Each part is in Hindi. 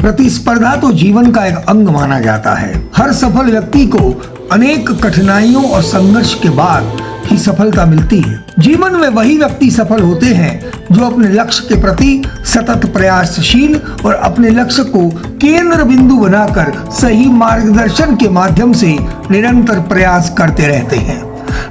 प्रतिस्पर्धा तो जीवन का एक अंग माना जाता है। हर सफल व्यक्ति को अनेक कठिनाइयों और संघर्ष के बाद ही सफलता मिलती है। जीवन में वही व्यक्ति सफल होते हैं जो अपने लक्ष्य के प्रति सतत प्रयासशील और अपने लक्ष्य को केंद्र बिंदु बनाकर सही मार्गदर्शन के माध्यम से निरंतर प्रयास करते रहते हैं।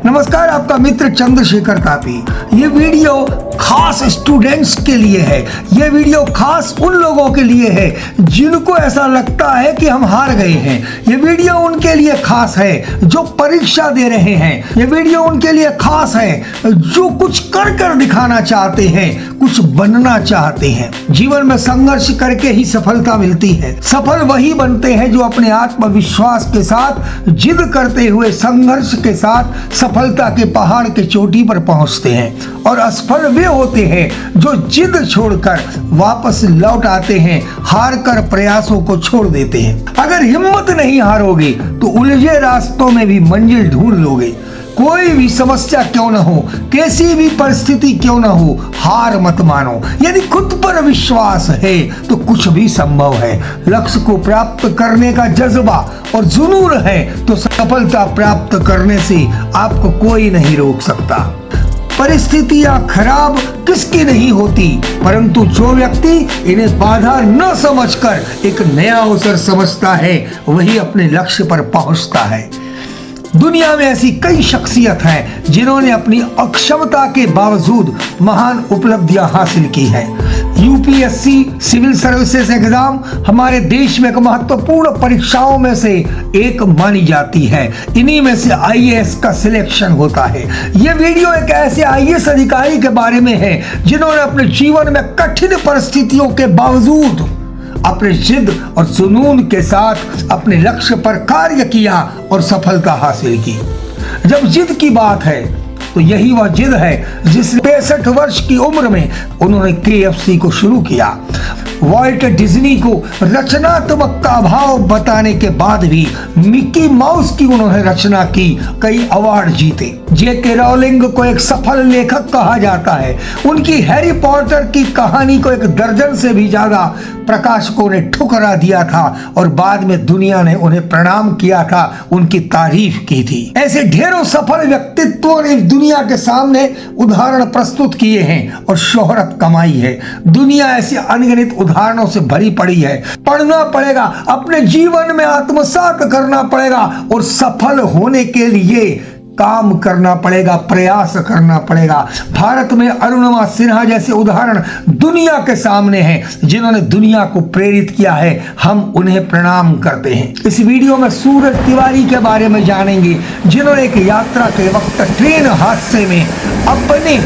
नमस्कार, आपका मित्र चंद्रशेखर तापी। ये वीडियो खास स्टूडेंट्स के लिए है। ये वीडियो खास उन लोगों के लिए है जिनको ऐसा लगता है कि हम हार गए हैं। ये वीडियो उनके लिए खास है जो परीक्षा दे रहे हैं। ये वीडियो उनके लिए खास है जो कुछ कर दिखाना चाहते हैं, कुछ बनना चाहते हैं। जीवन में संघर्ष करके ही सफलता मिलती है। सफल वही बनते हैं जो अपने आत्मविश्वास के साथ जिद करते हुए संघर्ष के साथ सफलता के पहाड़ के चोटी पर पहुंचते हैं। और असफल वे होते हैं जो जिद छोड़कर वापस लौट आते हैं, हार कर प्रयासों को छोड़ देते हैं। अगर हिम्मत नहीं हारोगे तो उलझे रास्तों में भी मंजिल ढूंढ लोगे। कोई भी समस्या क्यों न हो, कैसी भी परिस्थिति क्यों न हो, हार मत मानो। यदि खुद पर विश्वास है तो कुछ भी संभव है। लक्ष्य को प्राप्त करने का जज्बा और जुनून है तो सफलता प्राप्त करने से आपको कोई नहीं रोक सकता। परिस्थितियां खराब किसकी नहीं होती, परंतु जो व्यक्ति इन्हें बाधा न समझकर एक नया अवसर समझता है वही अपने लक्ष्य पर पहुंचता है। दुनिया में ऐसी कई शख्सियत हैं जिन्होंने अपनी अक्षमता के बावजूद महान उपलब्धियां हासिल की हैं। यूपीएससी सिविल सर्विसेज एग्जाम हमारे देश में एक महत्वपूर्ण परीक्षाओं में से एक मानी जाती है। इन्हीं में से आईएएस का सिलेक्शन होता है। यह वीडियो एक ऐसे आईएएस अधिकारी के बारे में है जिन्होंने अपने जीवन में कठिन परिस्थितियों के बावजूद अपने जिद और जुनून के साथ अपने लक्ष्य पर कार्य किया और सफलता हासिल की। जब जिद की बात है तो यही वह जिद है जिस 65 वर्ष की उम्र में उन्होंने केएफसी को शुरू किया। वॉल्ट डिज्नी को रचनात्मक का अभाव बताने के बाद भी मिकी माउस की उन्होंने रचना की, कई अवार्ड जीते। जेके रॉलिंग को एक सफल लेखक कहा जाता है। उनकी हैरी पॉटर की कहानी को 1 दर्जन से भी ज्यादा प्रकाशकों ने ठुकरा दिया था और बाद में दुनिया ने उन्हें प्रणाम किया था, उनकी तारीफ की थी। ऐसे ढेरों सफल व्यक्तित्वों ने दुनिया के सामने उदाहरण प्रस्तुत किए हैं और शोहरत कमाई है। दुनिया ऐसी अनगिनत उदाहरणों से भरी पड़ी है। पढ़ना पड़ेगा, अपने जीवन में आत्मसात करना पड़ेगा और सफल होने के लिए काम करना पड़ेगा, प्रयास करना पड़ेगा। भारत में अरुणिमा सिन्हा जैसे उदाहरण दुनिया के सामने हैं जिन्होंने दुनिया को प्रेरित किया है। हम उन्हें प्रणाम करते हैं। इस वीडियो में सूरज तिवारी के बारे में जानेंगे जिन्होंने एक यात्रा के वक्त ट्रेन हादसे में अपने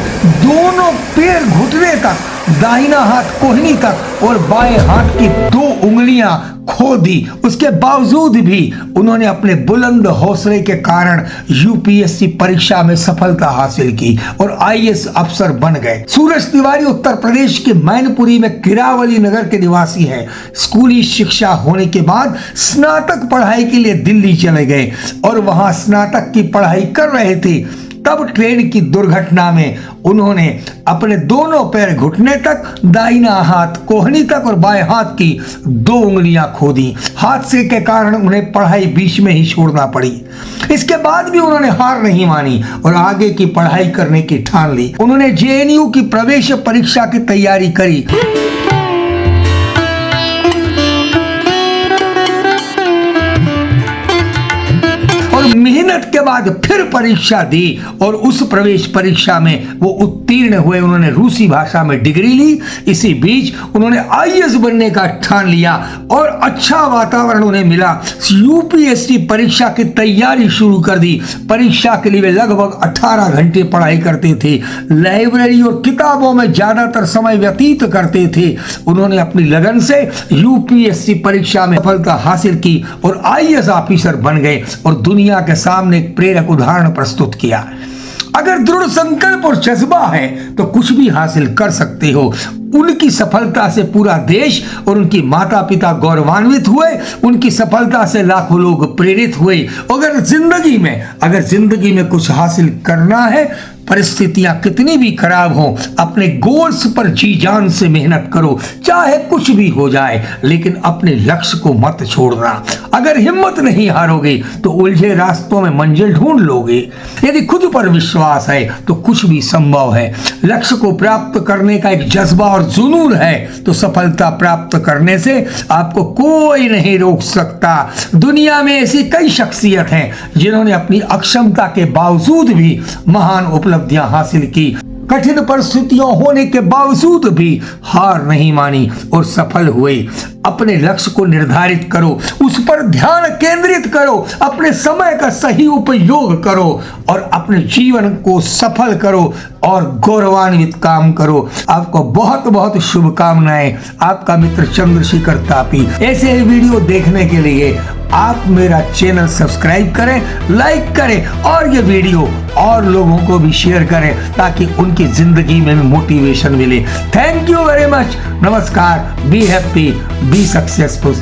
दोनों पैर घुटने तक, दाहिना हाथ कोहनी तक और बाएं हाथ की 2 उंगलियां खो दी। उसके बावजूद भी उन्होंने अपने बुलंद हौसले के कारण यूपीएससी परीक्षा में सफलता हासिल की और आईएएस अफसर बन गए। सूरज तिवारी उत्तर प्रदेश के मैनपुरी में किरावली नगर के निवासी हैं। स्कूली शिक्षा होने के बाद स्नातक पढ़ाई के लिए दिल्ली चले गए और वहां स्नातक की पढ़ाई कर रहे थे। तब ट्रेन की दुर्घटना में उन्होंने अपने दोनों पैर घुटने तक, दाहिना हाथ कोहनी तक और बाएं हाथ की 2 उंगलियां खो दी। हादसे के कारण उन्हें पढ़ाई बीच में ही छोड़ना पड़ी। इसके बाद भी उन्होंने हार नहीं मानी और आगे की पढ़ाई करने की ठान ली। उन्होंने जेएनयू की प्रवेश परीक्षा की तैयारी करी। मेहनत के बाद फिर परीक्षा दी और उस प्रवेश परीक्षा में वो उत्तीर्ण हुए। उन्होंने रूसी भाषा में डिग्री ली। इसी बीच उन्होंने आईएएस बनने का ठान लिया और अच्छा वातावरण उन्हें मिला। यूपीएससी परीक्षा की तैयारी शुरू कर दी। परीक्षा के लिए वे लगभग 18 घंटे पढ़ाई करते थे। लाइब्रेरी और किताबों में ज्यादातर समय व्यतीत करते थे। उन्होंने अपनी लगन से यूपीएससी परीक्षा में सफलता हासिल की और आईएएस ऑफिसर बन गए और दुनिया के सामने एक प्रेरक उदाहरण प्रस्तुत किया। अगर दृढ़ संकल्प और जज्बा है तो कुछ भी हासिल कर सकते हो। उनकी सफलता से पूरा देश और उनकी माता पिता गौरवान्वित हुए। उनकी सफलता से लाखों लोग प्रेरित हुए। अगर जिंदगी में कुछ हासिल करना है परिस्थितियां कितनी भी खराब हो, अपने गोल्स पर जी जान से मेहनत करो, चाहे कुछ भी हो जाए, लेकिन अपने लक्ष्य को मत छोड़ना। अगर हिम्मत नहीं हारोगे तो उलझे रास्तों में मंजिल ढूंढ लोगे। यदि खुद पर विश्वास है तो कुछ भी संभव है। लक्ष्य को प्राप्त करने का एक जज्बा और जुनून है तो सफलता प्राप्त करने से आपको कोई नहीं रोक सकता। दुनिया में ऐसी कई शख्सियत हैं जिन्होंने अपनी अक्षमता के बावजूद भी महान उपलब्धियां हासिल की, कठिन परिस्थितियों होने के बावजूद भी हार नहीं मानी और सफल हुए। अपने लक्ष्य को निर्धारित करो, उस पर ध्यान केंद्रित करो, अपने समय का सही उपयोग करो और अपने जीवन को सफल करो और गौरवान्वित काम करो। आपको बहुत बहुत शुभकामनाएं। आपका मित्र चंद्रशेखर तापी। ऐसे ही वीडियो देखने के लिए आप मेरा चैनल सब्सक्राइब करें, लाइक करें और ये वीडियो और लोगों को भी शेयर करें ताकि उनकी जिंदगी में भी मोटिवेशन मिले। Thank you very much. नमस्कार। Be happy, be successful.